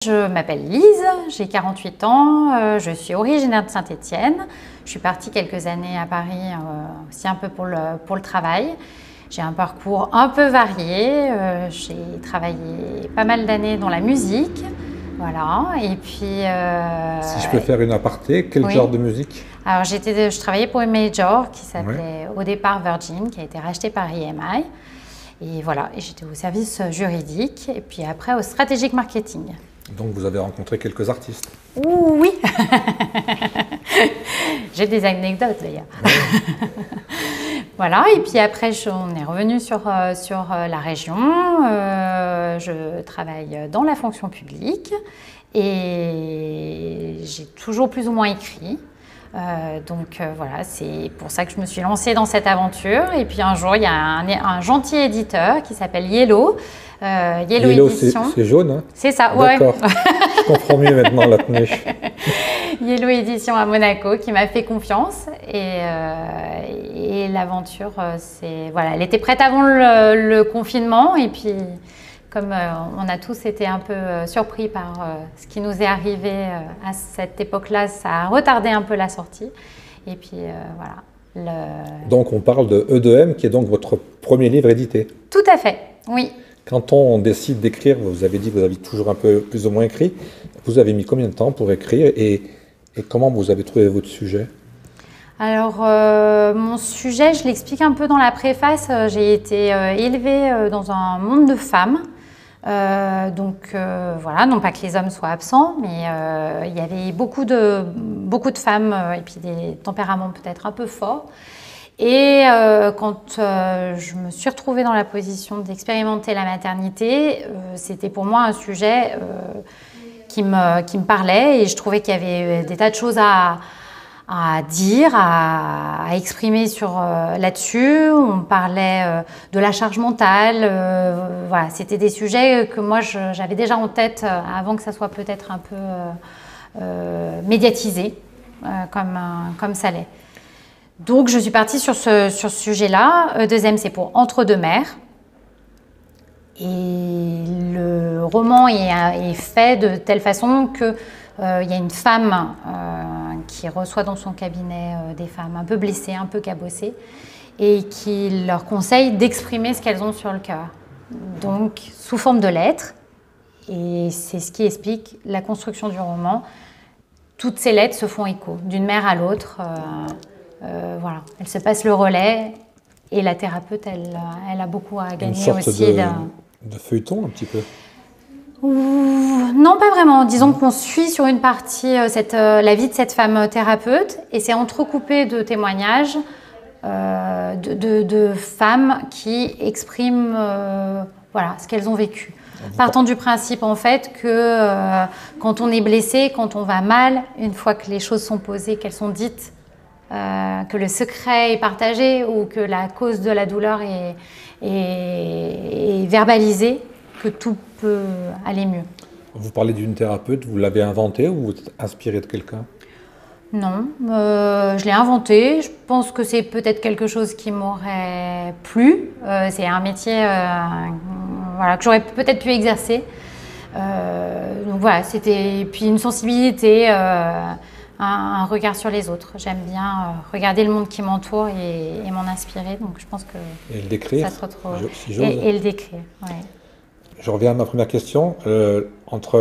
Je m'appelle Lise, j'ai 48 ans, je suis originaire de Saint-Étienne. Je suis partie quelques années à Paris aussi un peu pour le travail. J'ai un parcours un peu varié, j'ai travaillé pas mal d'années dans la musique, voilà. Et puis, si je peux faire une aparté, quel genre de musique? Alors je travaillais pour une major qui s'appelait au départ Virgin, qui a été rachetée par EMI. Et voilà, et j'étais au service juridique et puis après au strategic marketing. Donc vous avez rencontré quelques artistes? Oui. J'ai des anecdotes d'ailleurs. Oui. Voilà, et puis après on est revenu sur la région. Je travaille dans la fonction publique et j'ai toujours plus ou moins écrit. Voilà, c'est pour ça que je me suis lancée dans cette aventure. Et puis un jour, il y a un gentil éditeur qui s'appelle Yellow. Yellow, c'est jaune, hein? C'est ça, ouais. D'accord, je comprends mieux maintenant la tenue. Yellow Édition à Monaco qui m'a fait confiance et l'aventure, voilà, elle était prête avant le confinement et puis comme on a tous été un peu surpris par ce qui nous est arrivé à cette époque-là, ça a retardé un peu la sortie. Et puis voilà. Donc on parle de E2M, qui est donc votre premier livre édité. Tout à fait, oui. Quand on décide d'écrire, vous avez dit que vous avez toujours un peu plus ou moins écrit. Vous avez mis combien de temps pour écrire et comment vous avez trouvé votre sujet? Alors, mon sujet, je l'explique un peu dans la préface. J'ai été élevée dans un monde de femmes. Voilà, non pas que les hommes soient absents, mais il y avait beaucoup de femmes et puis des tempéraments peut-être un peu forts. Et quand je me suis retrouvée dans la position d'expérimenter la maternité, c'était pour moi un sujet qui me parlait et je trouvais qu'il y avait des tas de choses à dire, à exprimer là-dessus. On parlait de la charge mentale. Voilà, c'était des sujets que moi j'avais déjà en tête avant que ça soit peut-être un peu médiatisé comme ça l'est. Donc je suis partie sur ce sujet-là. Deuxième, c'est pour Entre deux mers. Et le roman est fait de telle façon que il y a une femme qui reçoit dans son cabinet des femmes un peu blessées, un peu cabossées, et qui leur conseille d'exprimer ce qu'elles ont sur le cœur. Donc, sous forme de lettres, et c'est ce qui explique la construction du roman. Toutes ces lettres se font écho, d'une mère à l'autre. Voilà, elles se passent le relais, et la thérapeute, elle a beaucoup à gagner aussi. Une sorte de feuilleton, un petit peu? Non, pas vraiment. Disons qu'on suit sur une partie la vie de cette femme thérapeute et c'est entrecoupé de témoignages de femmes qui expriment voilà, ce qu'elles ont vécu. Partant du principe en fait que quand on est blessé, quand on va mal, une fois que les choses sont posées, qu'elles sont dites, que le secret est partagé ou que la cause de la douleur est verbalisée, que tout peut aller mieux. Vous parlez d'une thérapeute, vous l'avez inventée ou vous êtes inspiré de quelqu'un? Non, je l'ai inventée. Je pense que c'est peut-être quelque chose qui m'aurait plu. C'est un métier voilà, que j'aurais peut-être pu exercer. Donc voilà, c'était puis une sensibilité, un regard sur les autres. J'aime bien regarder le monde qui m'entoure et m'en inspirer. Donc je pense que et le décrire, ça se retrouve. Si j'ose. Et le décrire, ouais. Je reviens à ma première question. Entre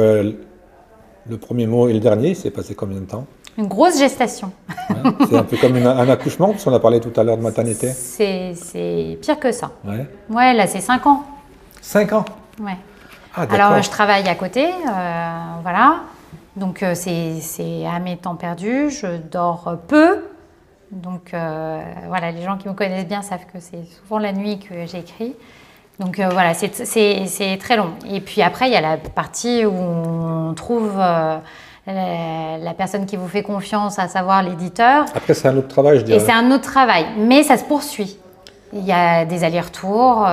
le premier mot et le dernier, il s'est passé combien de temps? Une grosse gestation. Ouais, c'est un peu comme un accouchement, parce qu'on a parlé tout à l'heure de maternité. C'est pire que ça. Ouais. Ouais, là c'est 5 ans. 5 ans? Ouais. Ah, d'accord. Alors je travaille à côté, voilà. Donc c'est à mes temps perdus, je dors peu. Donc voilà, les gens qui me connaissent bien savent que c'est souvent la nuit que j'écris. Donc voilà, c'est très long. Et puis après, il y a la partie où on trouve la personne qui vous fait confiance, à savoir l'éditeur. Après, c'est un autre travail, je dirais. Et c'est un autre travail, mais ça se poursuit. Il y a des allers-retours.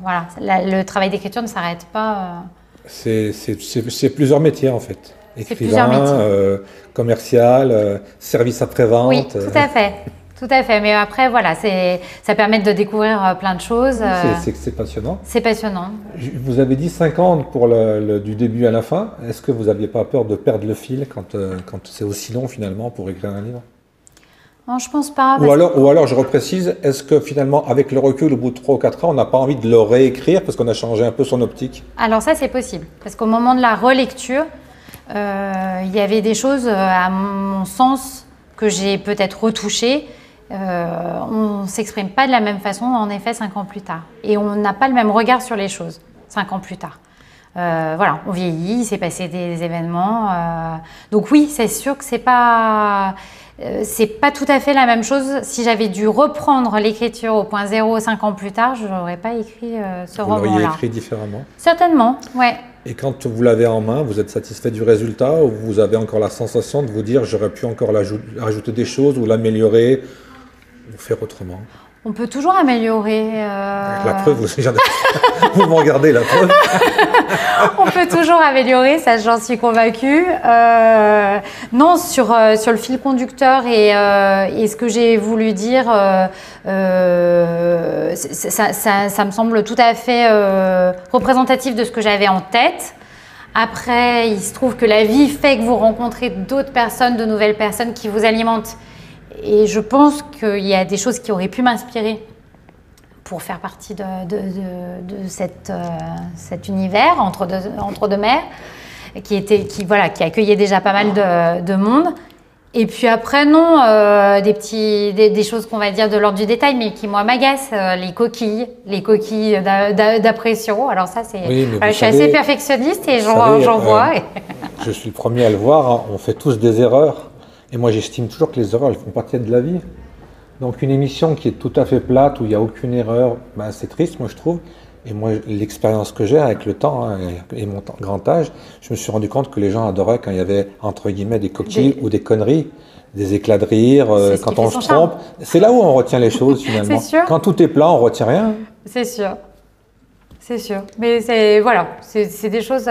Voilà, le travail d'écriture ne s'arrête pas. C'est plusieurs métiers, en fait. Écrivain, plusieurs métiers. commercial, service après-vente. Oui, tout à fait. Tout à fait, mais après, voilà, ça permet de découvrir plein de choses. C'est passionnant. C'est passionnant. Vous avez dit 50 pour du début à la fin. Est-ce que vous n'aviez pas peur de perdre le fil quand c'est aussi long finalement pour écrire un livre? Non, je pense pas. Ou alors, je reprécise, est-ce que finalement, avec le recul, au bout de 3 ou 4 ans, on n'a pas envie de le réécrire parce qu'on a changé un peu son optique? Alors ça, c'est possible. Parce qu'au moment de la relecture, il y avait des choses, à mon sens, que j'ai peut-être retouchées. On ne s'exprime pas de la même façon, en effet, 5 ans plus tard. Et on n'a pas le même regard sur les choses, 5 ans plus tard. Voilà, on vieillit, il s'est passé des événements. Donc oui, c'est sûr que c'est pas tout à fait la même chose. Si j'avais dû reprendre l'écriture au point zéro 5 ans plus tard, je n'aurais pas écrit ce roman-là. Vous l'auriez écrit différemment? Certainement, ouais. Et quand vous l'avez en main, vous êtes satisfait du résultat ou vous avez encore la sensation de vous dire j'aurais pu encore ajouter des choses ou l'améliorer ou faire autrement? On peut toujours améliorer. La preuve, vous me regardez, la preuve. On peut toujours améliorer, ça j'en suis convaincue. Non, sur le fil conducteur et ce que j'ai voulu dire, ça me semble tout à fait représentatif de ce que j'avais en tête. Après, il se trouve que la vie fait que vous rencontrez d'autres personnes, de nouvelles personnes qui vous alimentent. Et je pense qu'il y a des choses qui auraient pu m'inspirer pour faire partie de cet univers entre deux mers, qui accueillait déjà pas mal de monde. Et puis après, non, des choses qu'on va dire de l'ordre du détail, mais qui, moi, m'agacent, les coquilles d'impression. Alors ça, c'est... Oui, je suis assez perfectionniste et j'en vois. Je suis le premier à le voir, hein, on fait tous des erreurs. Et moi, j'estime toujours que les erreurs, elles font partie de la vie. Donc, une émission qui est tout à fait plate, où il n'y a aucune erreur, ben, c'est triste, moi, je trouve. Et moi, l'expérience que j'ai avec le temps et mon grand âge, je me suis rendu compte que les gens adoraient quand il y avait, entre guillemets, des coquilles ou des conneries, des éclats de rire, quand on se trompe. C'est là où on retient les choses, finalement. C'est sûr. Quand tout est plat, on ne retient rien. C'est sûr. C'est sûr. Mais c'est des choses...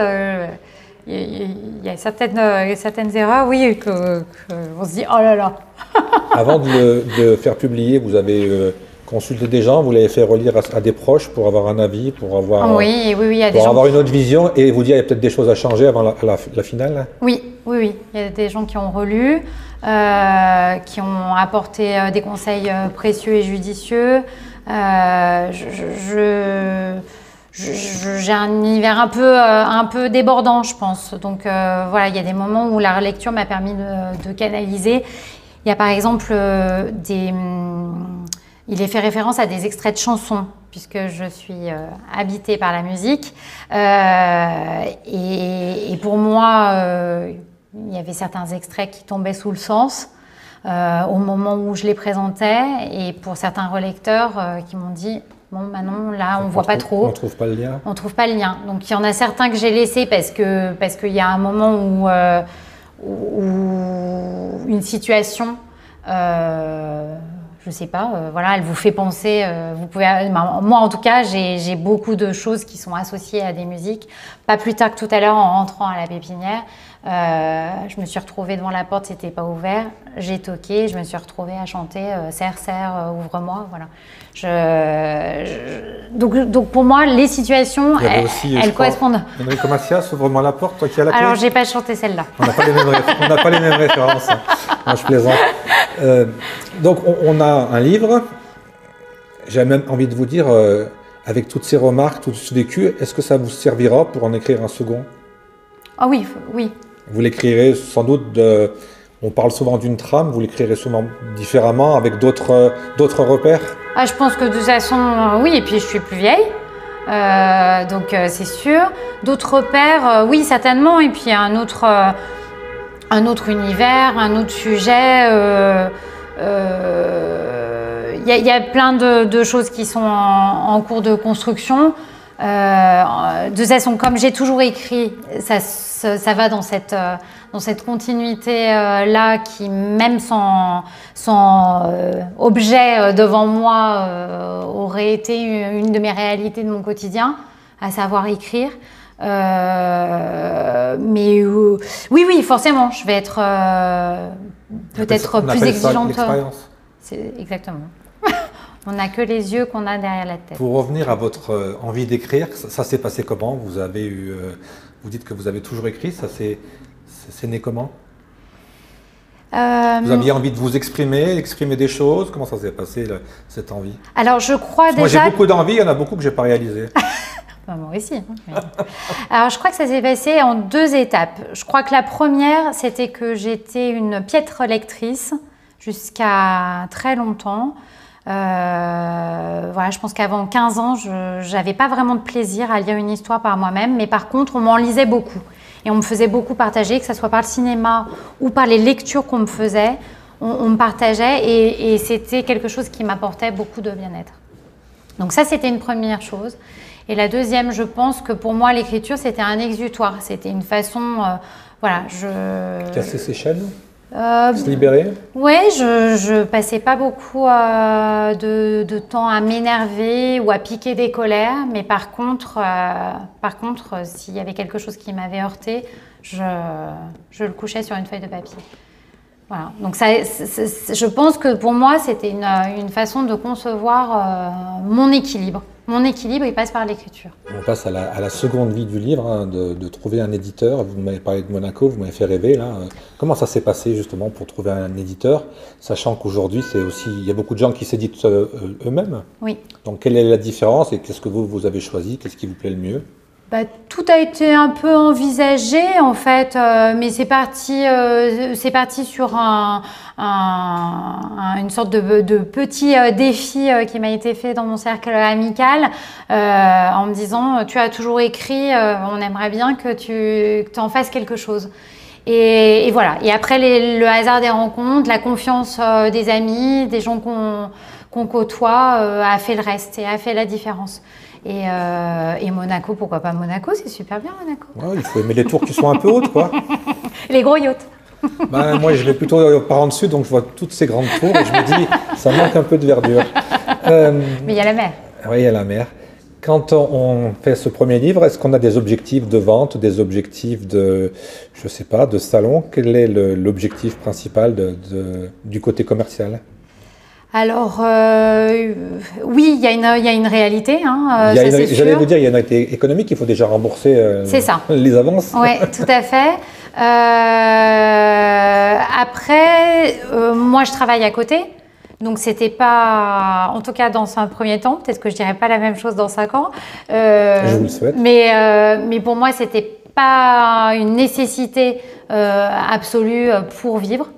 Il y a certaines erreurs, oui, on se dit, oh là là. Avant de faire publier, vous avez consulté des gens, vous l'avez fait relire à des proches pour avoir un avis, pour avoir, oui, il y a pour avoir une autre vision et vous dire il y a peut-être des choses à changer avant la finale? Oui. Il y a des gens qui ont relu, qui ont apporté des conseils précieux et judicieux. J'ai un univers un peu débordant, je pense. Donc voilà, il y a des moments où la relecture m'a permis de canaliser. Il y a par exemple il est fait référence à des extraits de chansons, puisque je suis habitée par la musique. Et pour moi, il y avait certains extraits qui tombaient sous le sens au moment où je les présentais. Et pour certains relecteurs qui m'ont dit... Bon, Manon, là, on ne voit pas trop. On ne trouve pas le lien. On ne trouve pas le lien. Donc, il y en a certains que j'ai laissés parce qu'il y a un moment où une situation, je ne sais pas, voilà, elle vous fait penser. Moi, en tout cas, j'ai beaucoup de choses qui sont associées à des musiques. Pas plus tard que tout à l'heure, en rentrant à la Pépinière, je me suis retrouvée devant la porte, c'était pas ouvert. J'ai toqué, je me suis retrouvée à chanter serre, serre, ouvre-moi, voilà. Donc pour moi, les situations, elles correspondent. Enrico Macias, ouvre-moi la porte, toi qui as la clé. Alors, j'ai pas chanté celle-là. On n'a pas les mêmes références. Non, je plaisante. Donc on a un livre. J'ai même envie de vous dire, avec toutes ces remarques, tout ce vécu, est-ce que ça vous servira pour en écrire un second? Ah oui, oui. Vous l'écrirez sans doute on parle souvent d'une trame, vous l'écrirez souvent différemment, avec d'autres repères? Ah, je pense que de toute façon, oui, et puis je suis plus vieille, donc c'est sûr. D'autres repères, oui, certainement, et puis un autre univers, un autre sujet. Il y a plein de choses qui sont en cours de construction. De toute façon, comme j'ai toujours écrit, ça va dans cette continuité-là qui, même sans objet devant moi, aurait été une de mes réalités de mon quotidien, à savoir écrire. Mais oui, forcément, je vais être peut-être plus exigeante. C'est exactement. On n'a que les yeux qu'on a derrière la tête. Pour revenir à votre envie d'écrire, ça s'est passé comment? Vous avez eu, vous dites que vous avez toujours écrit, c'est né comment? Vous aviez envie de vous exprimer des choses? Comment ça s'est passé, cette envie? Alors, je crois déjà... Moi, j'ai beaucoup d'envie, il y en a beaucoup que je n'ai pas réalisé. Moi aussi. Alors, je crois que ça s'est passé en 2 étapes. Je crois que la première, c'était que j'étais une piètre lectrice jusqu'à très longtemps. Voilà, je pense qu'avant 15 ans, je n'avais pas vraiment de plaisir à lire une histoire par moi-même, mais par contre, on m'en lisait beaucoup. Et on me faisait beaucoup partager, que ce soit par le cinéma ou par les lectures qu'on me faisait, on me partageait et c'était quelque chose qui m'apportait beaucoup de bien-être. Donc ça, c'était une première chose. Et la deuxième, je pense que pour moi, l'écriture, c'était un exutoire. C'était une façon, voilà, casser ses chaînes, se libérer. Oui, je passais pas beaucoup de temps à m'énerver ou à piquer des colères, mais par contre, s'il y avait quelque chose qui m'avait heurté, je le couchais sur une feuille de papier. Voilà. Donc ça, je pense que pour moi, c'était une façon de concevoir mon équilibre. Mon équilibre, il passe par l'écriture. On passe à la seconde vie du livre, hein, de trouver un éditeur. Vous m'avez parlé de Monaco, vous m'avez fait rêver là. Comment ça s'est passé justement pour trouver un éditeur, sachant qu'aujourd'hui, il y a beaucoup de gens qui s'éditent eux-mêmes. Oui. Donc quelle est la différence et qu'est-ce que vous avez choisi? Qu'est-ce qui vous plaît le mieux? Tout a été un peu envisagé en fait, mais c'est parti sur une sorte de petit défi qui m'a été fait dans mon cercle amical en me disant tu as toujours écrit, on aimerait bien que tu en fasses quelque chose. Et voilà. Et après le hasard des rencontres, la confiance des amis, des gens qu'on côtoie a fait le reste et a fait la différence. Et Monaco, pourquoi pas Monaco? C'est super bien Monaco. Ouais, il faut aimer les tours qui sont un peu hautes, quoi. Les gros yachts. Moi, je vais plutôt par en dessus, donc je vois toutes ces grandes tours et je me dis, ça manque un peu de verdure. Mais il y a la mer. Oui, il y a la mer. Quand on fait ce premier livre, est-ce qu'on a des objectifs de vente, des objectifs de salon? Quel est l'objectif principal du côté commercial? Alors, oui, il y a une réalité, hein, j'allais vous dire, il y a une réalité économique, il faut déjà rembourser les avances. Oui, tout à fait. Après, moi, je travaille à côté, donc c'était pas, en tout cas dans un premier temps, peut-être que je dirais pas la même chose dans 5 ans. Je vous le souhaite. Mais pour moi, c'était pas une nécessité absolue pour vivre.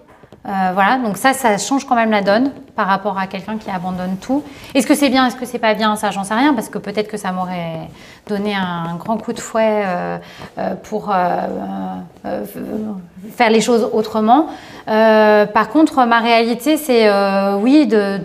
Voilà, donc ça change quand même la donne par rapport à quelqu'un qui abandonne tout. Est-ce que c'est bien, est-ce que c'est pas bien? Ça, j'en sais rien, parce que peut-être que ça m'aurait donné un grand coup de fouet pour faire les choses autrement. Par contre, ma réalité, c'est oui, de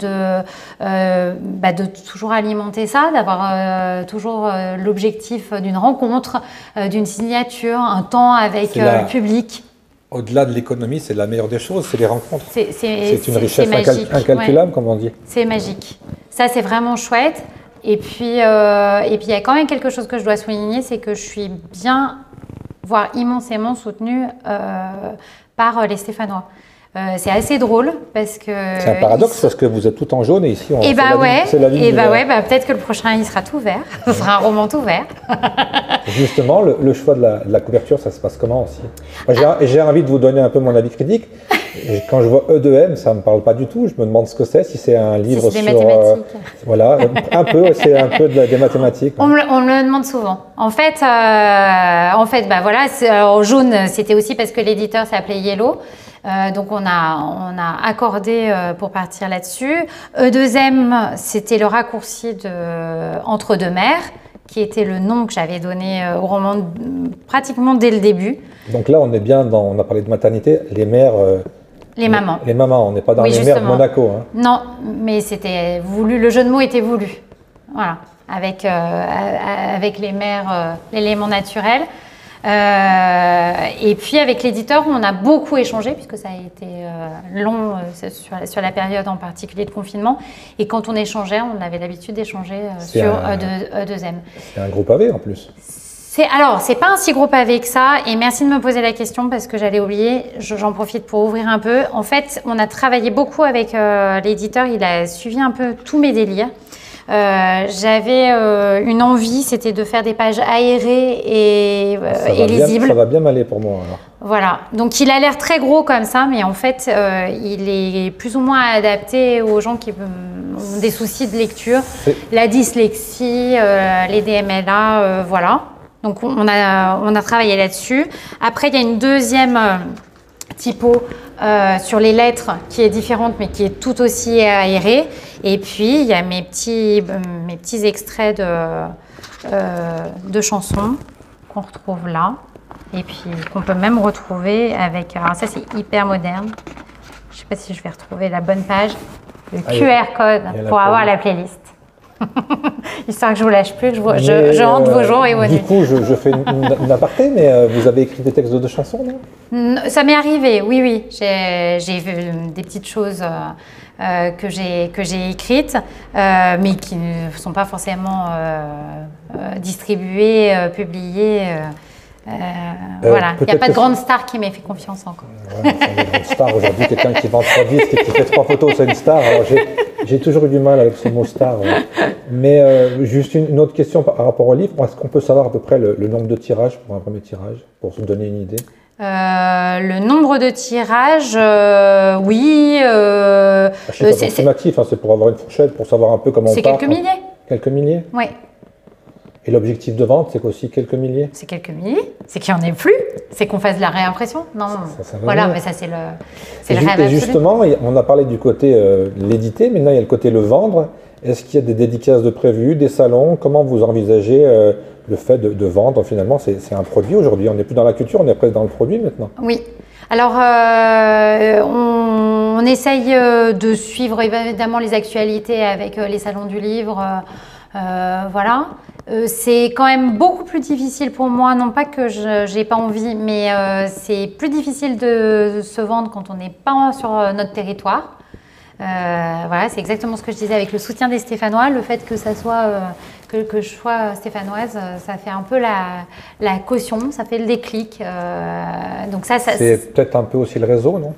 toujours alimenter ça, d'avoir toujours l'objectif d'une rencontre, d'une signature, un temps avec le public. Au-delà de l'économie, c'est la meilleure des choses, c'est les rencontres. C'est une richesse incalculable, comme on dit. C'est magique. Ça, c'est vraiment chouette. Et puis, il y a quand même quelque chose que je dois souligner, c'est que je suis bien, voire immensément soutenue par les Stéphanois. C'est assez drôle parce que... C'est un paradoxe parce que vous êtes tout en jaune et ici on... peut-être que le prochain il sera tout vert, ce sera un roman tout vert. Justement, le choix de la couverture, ça se passe comment aussi? J'ai envie de vous donner un peu mon avis critique. Et quand je vois E2M, ça ne me parle pas du tout. Je me demande ce que c'est, si c'est un livre sur... des mathématiques. Voilà, un peu, c'est un peu des mathématiques. On me le demande souvent. En fait, voilà, en jaune, c'était aussi parce que l'éditeur s'appelait Yellow. Donc on a accordé pour partir là-dessus. E2M, c'était le raccourci de Entre deux mers, qui était le nom que j'avais donné au roman pratiquement dès le début. Donc là, on est bien on a parlé de maternité, les mères... les mamans. Les mamans, on n'est pas dans les mères de Monaco. Hein. Non, mais c'était voulu, le jeu de mots était voulu. Voilà, avec les mères, l'élément naturel. Et puis avec l'éditeur, on a beaucoup échangé puisque ça a été long sur la période en particulier de confinement. Et quand on échangeait, on avait l'habitude d'échanger sur E2M. C'est un gros pavé en plus. Alors, c'est pas un si gros pavé que ça, et merci de me poser la question parce que j'allais oublier, j'en profite pour ouvrir un peu. En fait, on a travaillé beaucoup avec l'éditeur, il a suivi un peu tous mes délires. J'avais une envie, c'était de faire des pages aérées et lisibles. Ça va bien m'aller pour moi alors. Voilà, donc il a l'air très gros comme ça, mais en fait, il est plus ou moins adapté aux gens qui ont des soucis de lecture, la dyslexie, les DMLA, voilà. Donc on a travaillé là-dessus. Après, il y a une deuxième typo sur les lettres qui est différente, mais qui est tout aussi aérée. Et puis, il y a mes petits extraits de chansons qu'on retrouve là. Et puis qu'on peut même retrouver avec... Alors ça, c'est hyper moderne. Je ne sais pas si je vais retrouver la bonne page. Le QR code pour avoir la playlist. Histoire que je ne vous lâche plus, que je hante vos jours et vos nuits. Du coup, je fais une aparté, mais vous avez écrit des textes de chansons, non? Ça m'est arrivé, oui. J'ai vu des petites choses que j'ai écrites, mais qui ne sont pas forcément distribuées, publiées. Voilà, il n'y a pas de grande star qui m'ait fait confiance encore. Ouais, c'est une grande star aujourd'hui, quelqu'un qui vend 3 disques et qui fait 3 photos, c'est une star. Alors j'ai toujours eu du mal avec ce mot star. Mais juste une autre question par rapport au livre, est-ce qu'on peut savoir à peu près le nombre de tirages pour un premier tirage, pour se donner une idée? Le nombre de tirages, oui. C'est approximatif, hein, c'est pour avoir une fourchette, pour savoir un peu comment on part. C'est quelques milliers. Quelques milliers? Oui. Et l'objectif de vente, c'est aussi quelques milliers? C'est quelques milliers. C'est qu'il n'y en ait plus. C'est qu'on fasse de la réimpression. Non. Ça voilà, mais ça, c'est le rêve absolu. Et justement, on a parlé du côté l'éditer, maintenant il y a le côté le vendre. Est-ce qu'il y a des dédicaces de prévues, des salons? Comment vous envisagez le fait de vendre? Finalement, c'est un produit aujourd'hui. On n'est plus dans la culture, on est presque dans le produit maintenant. Oui. Alors, on essaye de suivre évidemment les actualités avec les salons du livre. Voilà. C'est quand même beaucoup plus difficile pour moi, non pas que je n'ai pas envie, mais c'est plus difficile de se vendre quand on n'est pas sur notre territoire. Voilà, c'est exactement ce que je disais avec le soutien des Stéphanois. Le fait que ça soit que je sois stéphanoise, ça fait un peu la caution, ça fait le déclic. Donc c'est peut-être un peu aussi le réseau, non?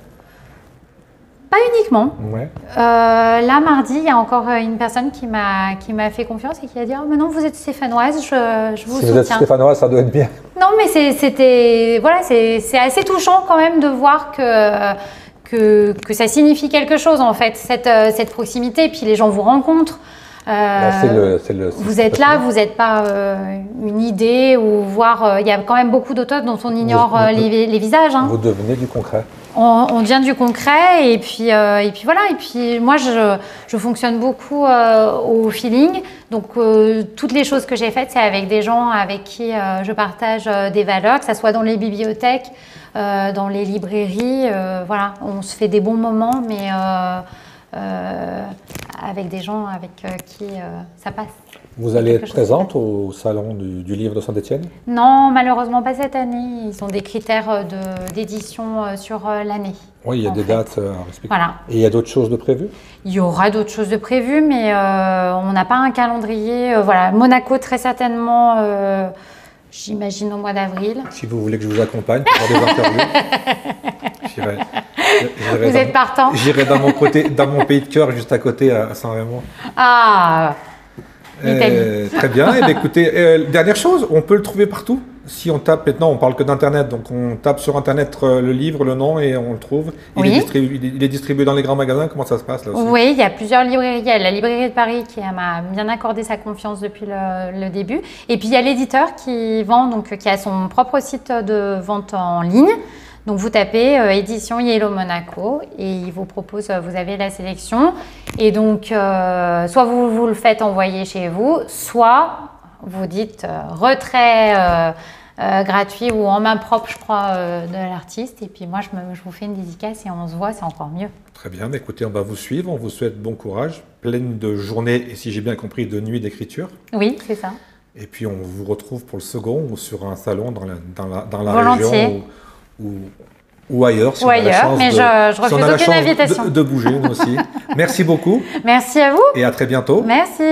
Pas uniquement. Ouais. Là, mardi, il y a encore une personne qui m'a fait confiance et qui a dit « maintenant vous êtes stéphanoise, je vous soutiens ». Si vous êtes stéphanoise, ça doit être bien. Non, mais c'est assez touchant quand même de voir que ça signifie quelque chose en fait, cette proximité. Puis les gens vous rencontrent. Vous êtes là, vous n'êtes pas une idée ou voir. Il y a quand même beaucoup d'auteurs dont on ignore les visages. Hein. Vous devenez du concret. On devient du concret et puis voilà. Et puis moi, je fonctionne beaucoup au feeling. Donc toutes les choses que j'ai faites, c'est avec des gens avec qui je partage des valeurs, que ça soit dans les bibliothèques, dans les librairies. Voilà, on se fait des bons moments, mais avec des gens avec qui ça passe. Vous allez être présente au salon du livre de Saint-Étienne? Non, malheureusement pas cette année. Ils ont des critères d'édition sur l'année. Oui, il y a des dates à respecter. Voilà. Et il y a d'autres choses de prévues? Il y aura d'autres choses de prévues, mais on n'a pas un calendrier. Voilà, Monaco très certainement, j'imagine au mois d'avril. Si vous voulez que je vous accompagne pour faire des interviews, j'irai. Vous êtes partant? J'irai dans mon pays de cœur, juste à côté, à Saint-Rémy. Ah, l'Italie. Très bien. Et écoutez, dernière chose, on peut le trouver partout. Si on tape, maintenant on parle que d'Internet, donc on tape sur Internet le livre, le nom et on le trouve. Il est distribué dans les grands magasins, comment ça se passe là aussi? Oui, il y a plusieurs librairies. Il y a la librairie de Paris qui m'a bien accordé sa confiance depuis le début. Et puis il y a l'éditeur qui vend, donc qui a son propre site de vente en ligne. Donc vous tapez édition Yellow Monaco et il vous propose, vous avez la sélection. Et donc soit vous le faites envoyer chez vous, soit vous dites retrait gratuit ou en main propre, je crois, de l'artiste. Et puis moi, je vous fais une dédicace et on se voit, c'est encore mieux. Très bien, écoutez, on va vous suivre, on vous souhaite bon courage, pleine de journées et si j'ai bien compris, de nuits d'écriture. Oui, c'est ça. Et puis on vous retrouve pour le second ou sur un salon dans la Volontiers. Région ou ailleurs, si on a la chance mais je refuse aucune invitation. De bouger, nous aussi. Merci beaucoup. Merci à vous. Et à très bientôt. Merci.